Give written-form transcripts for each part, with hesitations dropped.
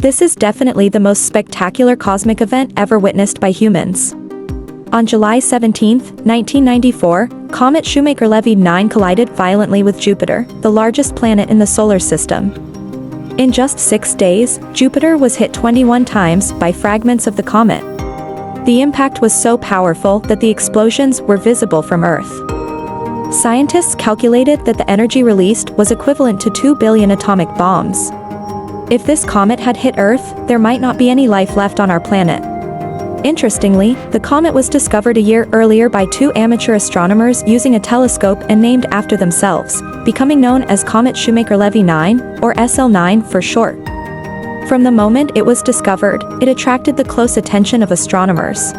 This is definitely the most spectacular cosmic event ever witnessed by humans. On July 17, 1994, Comet Shoemaker-Levy 9 collided violently with Jupiter, the largest planet in the solar system. In just 6 days, Jupiter was hit 21 times by fragments of the comet. The impact was so powerful that the explosions were visible from Earth. Scientists calculated that the energy released was equivalent to 2 billion atomic bombs. If this comet had hit Earth, there might not be any life left on our planet. Interestingly, the comet was discovered a year earlier by 2 amateur astronomers using a telescope and named after themselves, becoming known as Comet Shoemaker-Levy 9, or SL9 for short. From the moment it was discovered, it attracted the close attention of astronomers.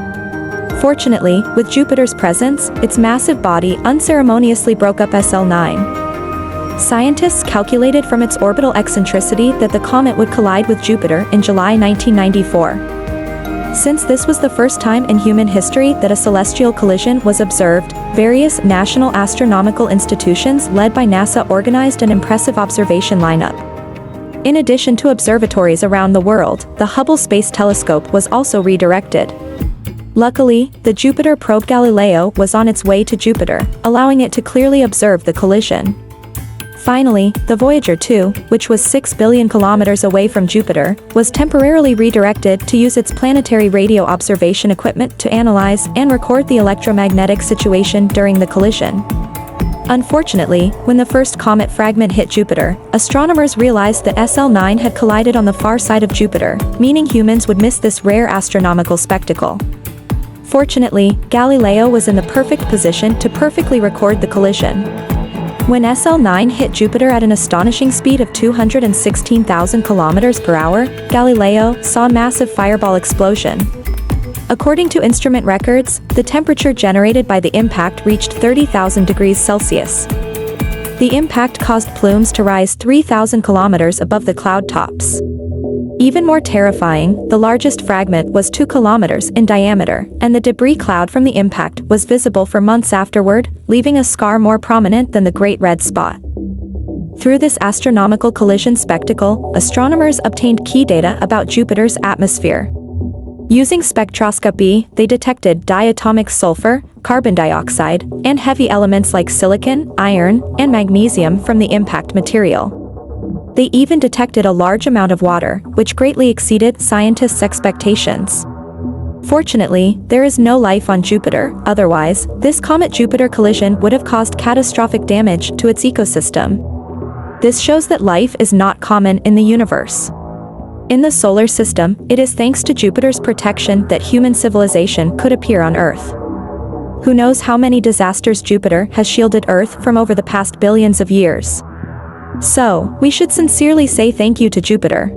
Fortunately, with Jupiter's presence, its massive body unceremoniously broke up SL9. Scientists calculated from its orbital eccentricity that the comet would collide with Jupiter in July 1994. Since this was the first time in human history that a celestial collision was observed, various national astronomical institutions led by NASA organized an impressive observation lineup. In addition to observatories around the world, the Hubble Space Telescope was also redirected. Luckily, the Jupiter probe Galileo was on its way to Jupiter, allowing it to clearly observe the collision. Finally, the Voyager 2, which was 6 billion kilometers away from Jupiter, was temporarily redirected to use its planetary radio observation equipment to analyze and record the electromagnetic situation during the collision. Unfortunately, when the first comet fragment hit Jupiter, astronomers realized that SL9 had collided on the far side of Jupiter, meaning humans would miss this rare astronomical spectacle. Fortunately, Galileo was in the perfect position to perfectly record the collision. When SL9 hit Jupiter at an astonishing speed of 216,000 kilometers per hour, Galileo saw a massive fireball explosion. According to instrument records, the temperature generated by the impact reached 30,000 degrees Celsius. The impact caused plumes to rise 3,000 kilometers above the cloud tops. Even more terrifying, the largest fragment was 2 kilometers in diameter, and the debris cloud from the impact was visible for months afterward, leaving a scar more prominent than the Great Red Spot. Through this astronomical collision spectacle, astronomers obtained key data about Jupiter's atmosphere. Using spectroscopy, they detected diatomic sulfur, carbon dioxide, and heavy elements like silicon, iron, and magnesium from the impact material. They even detected a large amount of water, which greatly exceeded scientists' expectations. Fortunately, there is no life on Jupiter, otherwise, this Comet-Jupiter collision would have caused catastrophic damage to its ecosystem. This shows that life is not common in the universe. In the solar system, it is thanks to Jupiter's protection that human civilization could appear on Earth. Who knows how many disasters Jupiter has shielded Earth from over the past billions of years. So, we should sincerely say thank you to Jupiter.